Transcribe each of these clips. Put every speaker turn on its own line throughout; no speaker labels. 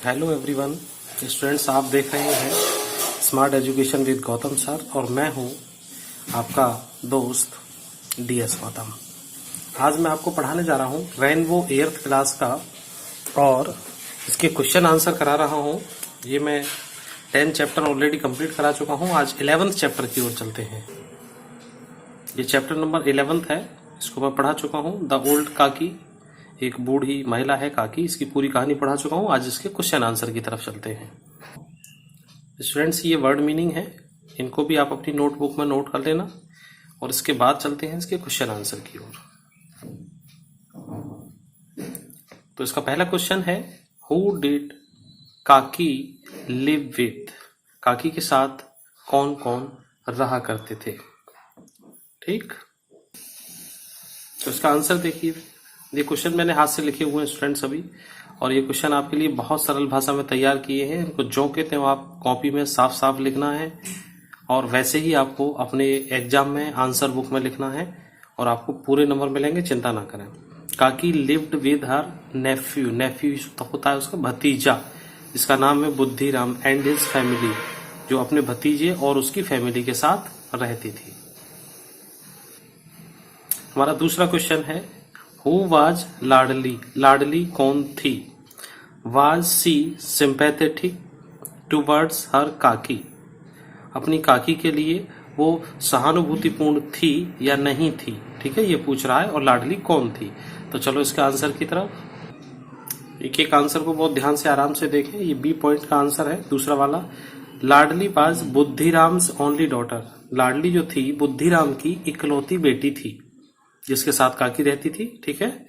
Hello everyone students, आप देख रहे हैं smart education with Gautam sir और मैं हूं आपका दोस्त DS गौतम। आज मैं आपको पढ़ाने जा रहा हूं रेनबो 8th क्लास का और इसके क्वेश्चन आंसर करा रहा हूं। ये मैं 10 चैप्टर ऑलरेडी कंप्लीट करा चुका हूं। आज 11th चैप्टर की ओर चलते हैं। ये चैप्टर नंबर 11th है, इसको मैं पढ़ा चुका हूं। द ओल्ड काकी, एक बूढ़ी महिला है काकी, इसकी पूरी कहानी पढ़ा चुका हूं। आज इसके क्वेश्चन आंसर की तरफ चलते हैं। स्टूडेंट्स, ये वर्ड मीनिंग है, इनको भी आप अपनी नोटबुक में नोट कर लेना और इसके बाद चलते हैं इसके क्वेश्चन आंसर की ओर। तो इसका पहला क्वेश्चन है, हु डिड काकी लिव विथ? काकी के साथ कौन कौन रहा करते थे? ठीक, तो इसका आंसर देखिए। ये क्वेश्चन मैंने हाथ से लिखे हुए हैं स्टूडेंट्स अभी, और ये क्वेश्चन आपके लिए बहुत सरल भाषा में तैयार किए हैं। इनको जो कहते हैं आप कॉपी में साफ साफ लिखना है और वैसे ही आपको अपने एग्जाम में आंसर बुक में लिखना है और आपको पूरे नंबर मिलेंगे, चिंता ना करें। Kaki lived with her nephew, nephew होता है उसका भतीजा, इसका नाम है बुद्धिराम, एंड हिज फैमिली, जो अपने भतीजे और उसकी फैमिली के साथ रहती थी। हमारा दूसरा क्वेश्चन है, हु वाज लाडली? लाडली कौन थी? Was she sympathetic towards her Kaki? अपनी काकी के लिए वो सहानुभूतिपूर्ण थी या नहीं थी? ठीक है, ये पूछ रहा है। और लाडली कौन थी? तो चलो इसके आंसर की तरफ। एक एक आंसर को बहुत ध्यान से आराम से देखें। ये बी पॉइंट का आंसर है, दूसरा वाला। लाडली वाज बुद्धिराम्स ओनली डॉटर। लाडली जो थी बुद्धिराम की इकलौती बेटी थी, जिसके साथ काकी रहती थी। ठीक है,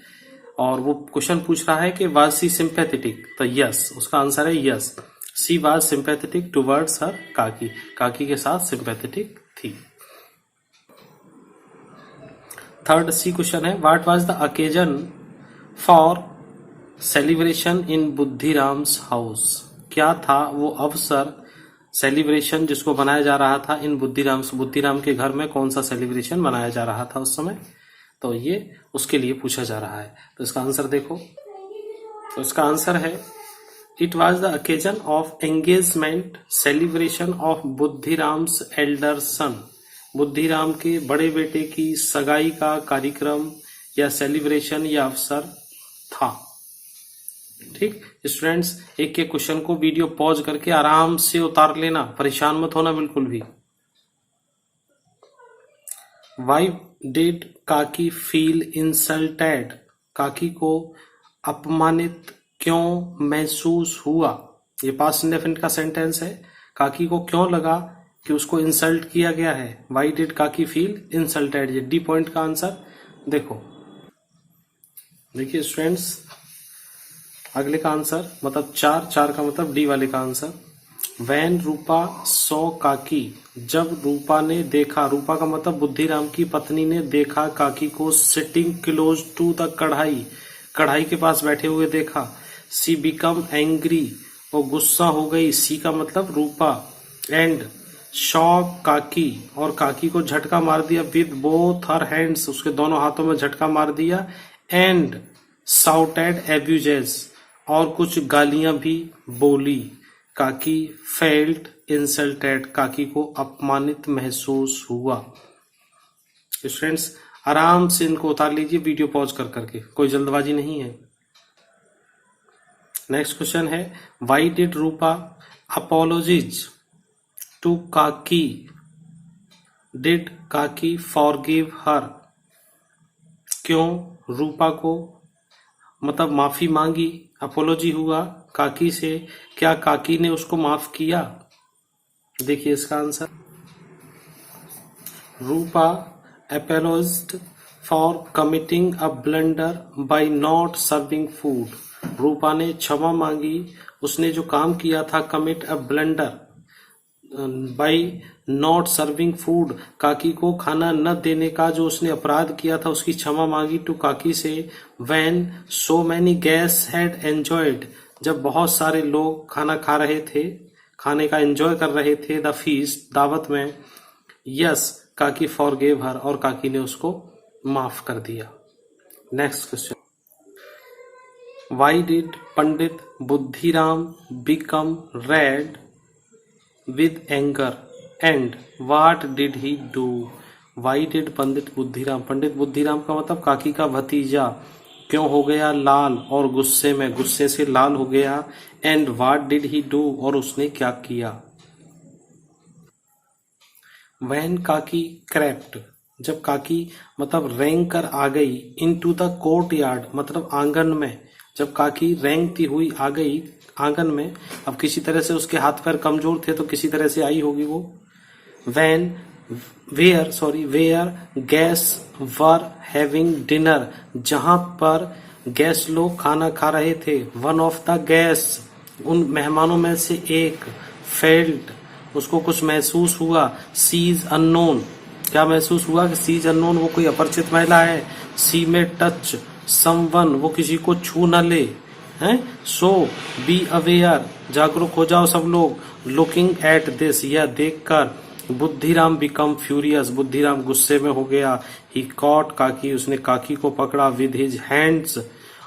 और वो क्वेश्चन पूछ रहा है कि वाज सी सिंपैथेटिक? तो यस, उसका आंसर है yes, she was sympathetic towards her kaki, काकी के साथ सिंपैथेटिक थी। थर्ड सी क्वेश्चन है, what was the occasion for celebration in Buddhiram's house? क्या था वो अवसर, सेलिब्रेशन जिसको बनाया जा रहा था इन बुद्धिराम्स, बुद्धिराम के घर में कौन सा सेलिब्रेशन मनाया जा रहा था उस समय? तो ये उसके लिए पूछा जा रहा है। तो इसका आंसर देखो। तो इसका आंसर है, it was the occasion of engagement celebration of Buddhiram's elder son. Buddhiram के बड़े बेटे की सगाई का कार्यक्रम या सेलिब्रेशन या अवसर था। ठीक स्टूडेंट्स, एक एक क्वेश्चन को वीडियो पॉज करके आराम से उतार लेना, परेशान मत होना बिल्कुल भी। Why did काकी फील इंसल्टेड? काकी को अपमानित क्यों महसूस हुआ? ये पास्ट इंडेफिनिट का सेंटेंस है। काकी को क्यों लगा कि उसको इंसल्ट किया गया है? Why did काकी फील इंसल्टेड? ये डी पॉइंट का आंसर देखो। देखिए स्टूडेंट्स, अगले का आंसर मतलब 4 का मतलब डी वाले का आंसर। वैन रूपा सो काकी, जब रूपा ने देखा, रूपा का मतलब बुद्धिराम की पत्नी ने देखा काकी को सिटिंग क्लोज टू द कढ़ाई, कढ़ाई के पास बैठे हुए देखा। सी बिकम एंग्री, वो गुस्सा हो गई, सी का मतलब रूपा। एंड शॉक काकी, और काकी को झटका मार दिया विद बोथ हर हैंड्स, उसके दोनों हाथों में झटका मार दिया। एंड साउटेड एब्यूजेस, और कुछ गालियां भी बोली। काकी फेल्ट इंसल्टेड, काकी को अपमानित महसूस हुआ। स्टूडेंट्स, आराम से इनको उतार लीजिए वीडियो पॉज कर करके, कोई जल्दबाजी नहीं है। नेक्स्ट क्वेश्चन है, why did Rupa apologise to Kaki? Did Kaki forgive her? क्यों रूपा को मतलब माफी मांगी, अपोलॉजी हुआ काकी से, क्या काकी ने उसको माफ किया? देखिए इसका answer, Rupa apologised for committing a blunder by not serving food. Rupa ने क्षमा मांगी, उसने जो काम किया था commit a blunder by not serving food, काकी को खाना न देने का जो उसने अपराध किया था उसकी क्षमा मांगी टू काकी से। When so many guests had enjoyed, जब बहुत सारे लोग खाना खा रहे थे, खाने का एंजॉय कर रहे थे द फीस्ट, दावत में। यस काकी फॉरगेव हर, और काकी ने उसको माफ कर दिया। Next question, why did Pandit Buddhiram become red with anger and what did he do. Why did Pandit Buddhiram का मतलब काकी का भतीजा क्यों हो गया लाल और गुस्से से लाल हो गया। And what did he do और उसने क्या किया। वैन काकी क्रेप्ट जब काकी मतलब रेंग कर आ गई इनटू द कोर्ट यार्ड मतलब आंगन में। जब काकी रेंगती हुई आ गई आंगन में, अब किसी तरह से उसके हाथ पैर कमजोर थे तो किसी तरह से आई होगी वो। When were guest were having dinner जहां पर गेस्ट लोग खाना खा रहे थे। वन ऑफ द गेस्ट उन मेहमानों में से एक फेल्ट उसको कुछ महसूस हुआ। सीज अननोन क्या महसूस हुआ कि सीज अननोन वो कोई अपरिचित महिला है। सी में टच समवन वो किसी को छू न ले हैं। सो बी अवेयर जागरूक हो जाओ सब लोग। लुकिंग एट दिस यह देखकर बुद्धिराम बिकम फ्यूरियस बुद्धिराम गुस्से में हो गया। ही कॉट काकी उसने काकी को पकड़ा विद हिज हैंड्स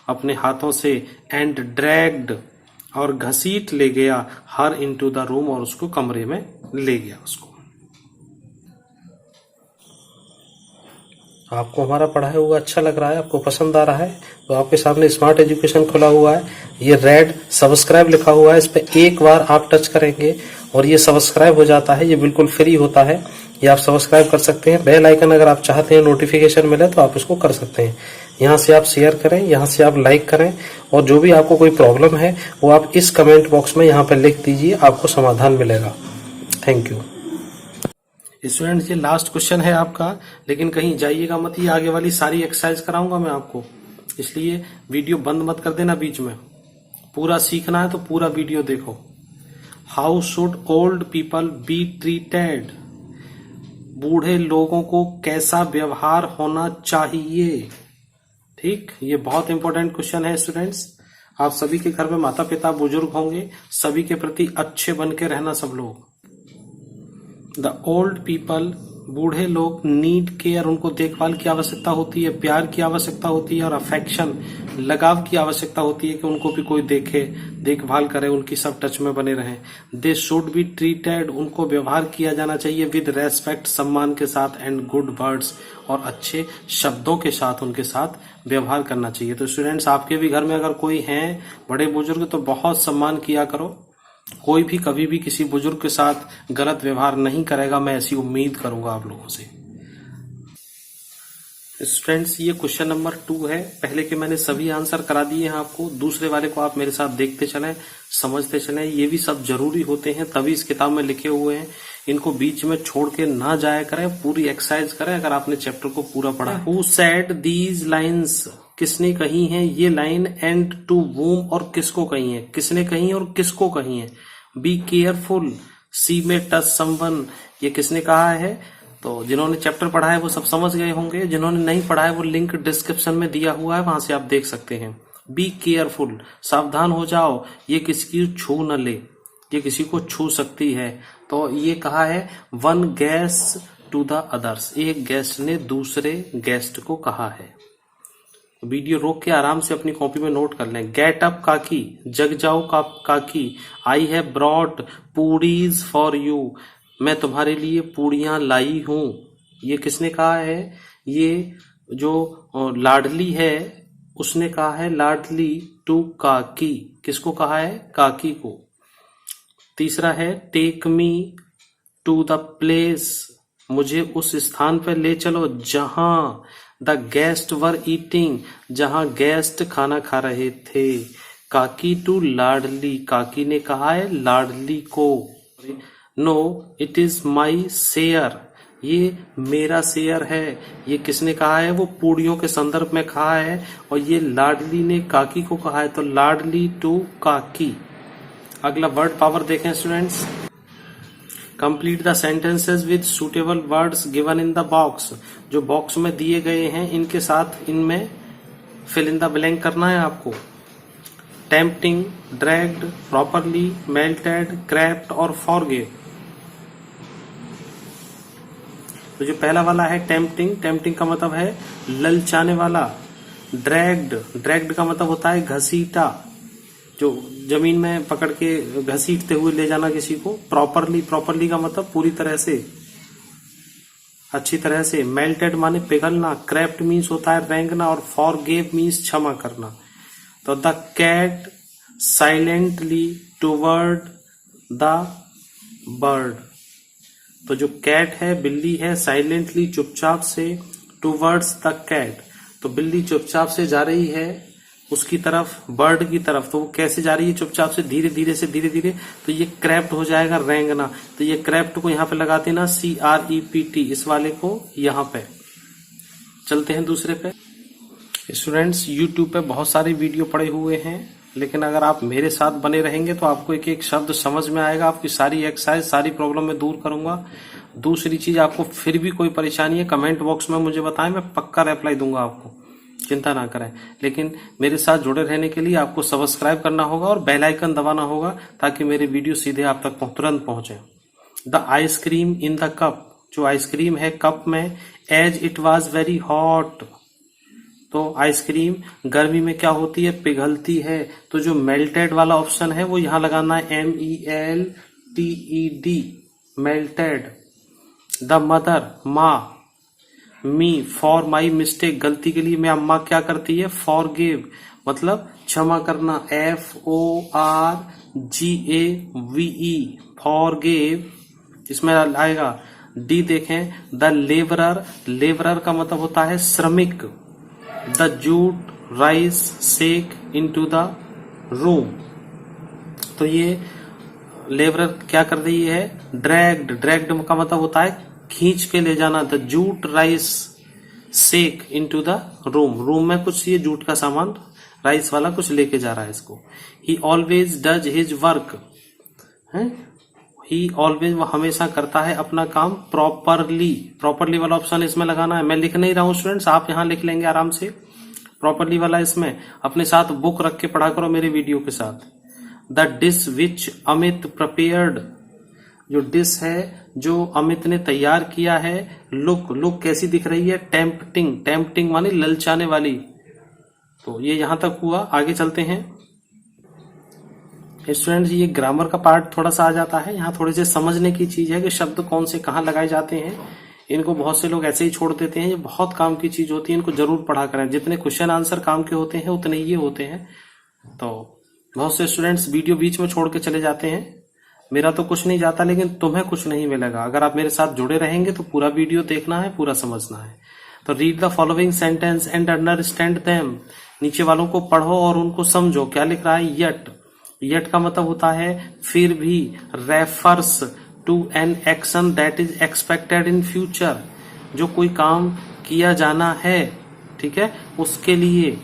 अपने हाथों से। एंड ड्रैग्ड और घसीट ले गया हर इनटू द रूम और उसको कमरे में ले गया उसको। आपको हमारा पढ़ाया हुआ अच्छा लग रहा है, आपको पसंद आ रहा है तो आपके सामने स्मार्ट एजुकेशन खुला हुआ है। ये रेड सब्सक्राइब लिखा हुआ है, इस पे एक बार आप टच करेंगे और ये सब्सक्राइब हो जाता है। ये बिल्कुल फ्री होता है, ये आप सब्सक्राइब कर सकते हैं। बेल आइकन अगर आप चाहते हैं नोटिफिकेशन मिले तो आप इसको कर सकते हैं। यहाँ से आप शेयर करें, यहाँ से आप लाइक करें और जो भी आपको कोई प्रॉब्लम है वो आप इस कमेंट बॉक्स में यहाँ पर लिख दीजिए, आपको समाधान मिलेगा। Thank you. स्टूडेंट्स ये लास्ट क्वेश्चन है आपका, लेकिन कहीं जाइएगा मत, ये आगे वाली सारी एक्सरसाइज कराऊंगा मैं आपको, इसलिए वीडियो बंद मत कर देना बीच में। पूरा सीखना है तो पूरा वीडियो देखो। How should old people be treated बूढ़े लोगों को कैसा व्यवहार होना चाहिए। ठीक, ये बहुत इंपॉर्टेंट क्वेश्चन है स्टूडेंट्स। आप सभी के घर में माता पिता बुजुर्ग होंगे, सभी के प्रति अच्छे बन के रहना सब लोग। द ओल्ड पीपल बूढ़े लोग नीड केयर उनको देखभाल की आवश्यकता होती है, प्यार की आवश्यकता होती है और अफेक्शन लगाव की आवश्यकता होती है कि उनको भी कोई देखे, देखभाल करे, उनकी सब टच में बने रहें। दे शुड बी ट्रीटेड उनको व्यवहार किया जाना चाहिए विद रेस्पेक्ट सम्मान के साथ एंड गुड वर्ड्स और अच्छे शब्दों के साथ उनके साथ व्यवहार करना चाहिए। तो स्टूडेंट्स आपके भी घर में अगर कोई हैं बड़े बुजुर्ग तो बहुत सम्मान किया करो। कोई भी कभी भी किसी बुजुर्ग के साथ गलत व्यवहार नहीं करेगा, मैं ऐसी उम्मीद करूंगा आप लोगों से। स्टूडेंट्स ये क्वेश्चन नंबर 2 है। पहले के मैंने सभी आंसर करा दिए हैं आपको, दूसरे वाले को आप मेरे साथ देखते चलें, समझते चलें। ये भी सब जरूरी होते हैं तभी इस किताब में लिखे हुए हैं, इनको बीच में छोड़ के ना जाया करें, पूरी एक्सरसाइज करें अगर आपने चैप्टर को पूरा पढ़ा। हु सेड दीज लाइन्स किसने कही है ये लाइन, एंड टू वूम और किसको कही है, किसने कही और किसको कही है। बी केयरफुल, सी में टच समवन ये किसने कहा है। तो जिन्होंने चैप्टर पढ़ा है वो सब समझ गए होंगे, जिन्होंने नहीं पढ़ा है वो लिंक डिस्क्रिप्शन में दिया हुआ है, वहां से आप देख सकते हैं। बी केयरफुल सावधान हो जाओ, ये किसी की छू न ले, ये किसी को छू सकती है। तो ये कहा है one guest to the others, एक गेस्ट ने दूसरे गेस्ट को कहा है। वीडियो रोक के आराम से अपनी कॉपी में नोट कर लें। गेट अप काकी, जग जाओ काकी। I have brought puris for you, मैं तुम्हारे लिए पूड़ियां लाई हूं। ये किसने कहा है, ये जो लाडली है उसने कहा है लाडली टू काकी, किसको कहा है, काकी को। तीसरा है take me to the place, मुझे उस स्थान पर ले चलो जहां द गेस्ट वर ईटिंग, जहां गेस्ट खाना खा रहे थे। काकी टू लाडली, काकी ने कहा है लाडली को। No it is my share, ये मेरा शेयर है, ये किसने कहा है, वो पूड़ियों के संदर्भ में कहा है और ये लाडली ने काकी को कहा है, तो लाडली टू काकी। अगला वर्ड पावर देखें students. Complete the sentences with suitable words given in the box, जो बॉक्स में दिए गए हैं इनके साथ इनमें फिल इन द ब्लैंक करना है आपको। Tempting, dragged, properly, melted, crept और फॉरगेव। तो जो पहला वाला है टेम्पटिंग, टेम्पटिंग का मतलब है ललचाने वाला, ड्रैग्ड, ड्रैग्ड का मतलब होता है घसीटा, जो जमीन में पकड़ के घसीटते हुए ले जाना किसी को। प्रॉपरली, प्रॉपरली का मतलब पूरी तरह से, अच्छी तरह से। मेल्टेड माने पिघलना। क्रैप्ट मीन्स होता है रेंगना, और फॉरगिव मीन्स क्षमा करना। तो the cat silently toward the bird, तो जो कैट है, बिल्ली है, साइलेंटली चुपचाप से, टुवर्ड्स द कैट, तो बिल्ली चुपचाप से जा रही है उसकी तरफ, बर्ड की तरफ। तो वो कैसे जा रही है? चुपचाप से, धीरे धीरे से, धीरे धीरे। तो ये क्रैप्ट हो जाएगा रेंगना। तो ये क्रैप्ट को यहाँ पे लगाते ना, CREPT, इस वाले को यहाँ पे। चलते हैं दूसरे पे। स्टूडेंट्स, यूट्यूब पे बहुत सारे वीडियो पड़े हुए हैं, लेकिन अगर आप मेरे साथ बने रहेंगे तो आपको एक एक शब्द समझ में आएगा। आपकी सारी एक्सरसाइज, सारी प्रॉब्लम मैं दूर करूंगा। दूसरी चीज, आपको फिर भी कोई परेशानी है, कमेंट बॉक्स में मुझे बताएं, मैं पक्का रिप्लाई दूंगा आपको, चिंता ना करें। लेकिन मेरे साथ जुड़े रहने के लिए आपको सब्सक्राइब करना होगा और बेल आइकन दबाना होगा, ताकि मेरे वीडियो सीधे आप तक तुरंत पहुंचे। The ice cream in the cup, जो आइसक्रीम है कप में, as it was very hot, तो आइसक्रीम गर्मी में क्या होती है? पिघलती है। तो जो मेल्टेड वाला ऑप्शन है वो यहां लगाना है, MELTED, मेल्टेड। द मदर, माँ। मी, फॉर माई मिस्टेक, गलती के लिए मैं माँ क्या करती है? फॉरगिव, मतलब क्षमा करना, FORGAVE, फॉरगिव, इसमें आएगा। डी देखें, द लेबरर, लेबरर का मतलब होता है श्रमिक। The jute rice sack into the room, तो ये लेबरर क्या कर रही है? ड्रैग्ड, ड्रैग्ड का मतलब होता है खींच के ले जाना। The jute rice sack into the room, room में कुछ ये जूट का सामान, राइस वाला कुछ लेके जा रहा है इसको। ही ऑलवेज डज हिज वर्क, है, ही ऑलवेज, वो हमेशा करता है अपना काम प्रॉपरली। प्रॉपरली वाला ऑप्शन इसमें लगाना है। मैं लिख नहीं रहा हूं स्टूडेंट्स, आप यहां लिख लेंगे आराम से। प्रॉपरली वाला इसमें अपने साथ बुक रख के पढ़ा करो मेरे वीडियो के साथ। The dish which Amit prepared, जो डिश है जो अमित ने तैयार किया है। लुक, लुक कैसी दिख रही है? टेम्पटिंग, टेम्पटिंग माने ललचाने वाली। तो ये यहां तक हुआ। आगे चलते हैं स्टूडेंट्स, ये ग्रामर का पार्ट थोड़ा सा आ जाता है। यहाँ थोड़े से समझने की चीज है कि शब्द कौन से कहाँ लगाए जाते हैं। इनको बहुत से लोग ऐसे ही छोड़ देते हैं। ये बहुत काम की चीज होती है, इनको जरूर पढ़ा करें। जितने क्वेश्चन आंसर काम के होते हैं उतने ये होते हैं। तो बहुत से स्टूडेंट्स वीडियो बीच में छोड़ के चले जाते हैं। मेरा तो कुछ नहीं जाता, लेकिन तुम्हें कुछ नहीं मिलेगा। अगर आप मेरे साथ जुड़े रहेंगे तो पूरा वीडियो देखना है, पूरा समझना है। तो read the following sentence and understand them, नीचे वालों को पढ़ो और उनको समझो। क्या लिख रहा है? यट, यट का मतलब होता है फिर भी। Refers to an action that is expected in future, जो कोई काम किया जाना है, ठीक है, उसके लिए।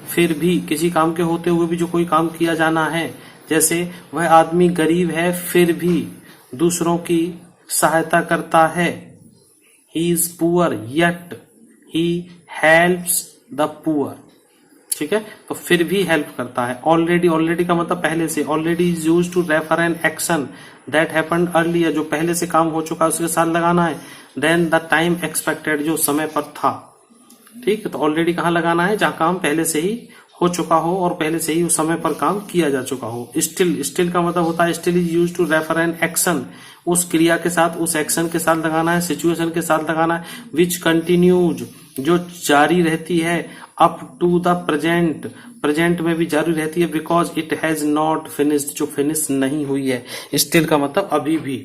फिर भी, किसी काम के होते हुए भी जो कोई काम किया जाना है। जैसे वह आदमी गरीब है फिर भी दूसरों की सहायता करता है। He is poor yet he helps the poor, ठीक है। तो फिर भी हेल्प करता है। ऑलरेडी, ऑलरेडी का मतलब पहले से। Already is use to refer an action that happened earlier, जो पहले से काम हो चुका है उसके साथ लगाना है। देन द टाइम एक्सपेक्टेड, जो समय पर था, ठीक है। तो ऑलरेडी कहाँ लगाना है? जहां काम पहले से ही हो चुका हो और पहले से ही उस समय पर काम किया जा चुका हो। स्टिल, स्टिल का मतलब होता है still is use to refer an action, उस क्रिया के साथ, उस एक्शन के साथ लगाना है, सिचुएशन के साथ लगाना है। विच कंटिन्यूज, जो जारी रहती है। Up to the present, present में भी जारी रहती है। Because it has not finished, जो फिनिश नहीं हुई है। स्टिल का मतलब अभी भी।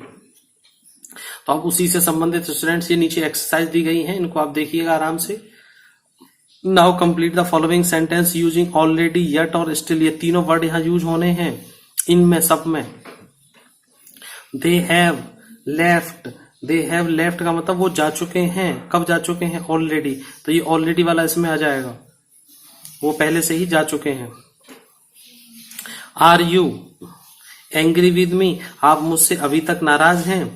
तो अब उसी से संबंधित स्टूडेंट्स ये नीचे एक्सरसाइज दी गई है, इनको आप देखिएगा आराम से। Now complete the following sentence using already, yet और स्टिल, ये तीनों वर्ड यहां यूज होने हैं इनमें सब में। They have left, they have left का मतलब वो जा चुके हैं। कब जा चुके हैं? ऑलरेडी। तो ये ऑलरेडी वाला इसमें आ जाएगा, वो पहले से ही जा चुके हैं। Are you angry with me, आप मुझसे अभी तक नाराज हैं।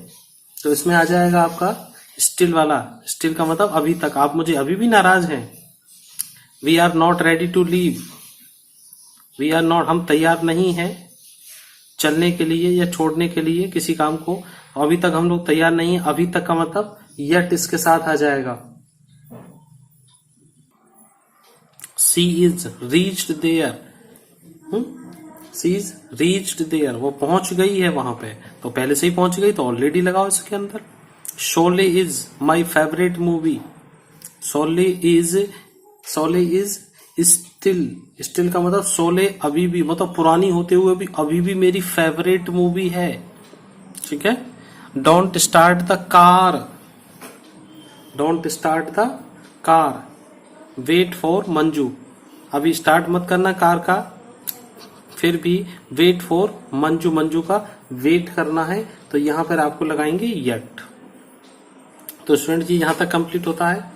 तो इसमें आ जाएगा आपका स्टिल वाला। स्टिल का मतलब अभी तक, आप मुझे अभी भी नाराज हैं। We are not ready to leave, we are not, हम तैयार नहीं हैं चलने के लिए या छोड़ने के लिए किसी काम को। अभी तक हम लोग तैयार नहीं है। अभी तक का मतलब यट इसके साथ आ जाएगा। She is reached there, she is reached there, वो पहुंच गई है वहां पे, तो पहले से ही पहुंच गई तो ऑलरेडी लगाओ इसके अंदर। Sholay is my favourite movie, Sholay is still, still का मतलब शोले अभी भी, मतलब पुरानी होते हुए भी अभी भी मेरी फेवरेट मूवी है, ठीक है। Don't start the car, don't start the car, wait for Manju, अभी स्टार्ट मत करना कार का, फिर भी वेट फॉर मंजू, मंजू का वेट करना है, तो यहां पर आपको लगाएंगे यट। तो स्टूडेंट जी यहां तक कंप्लीट होता है।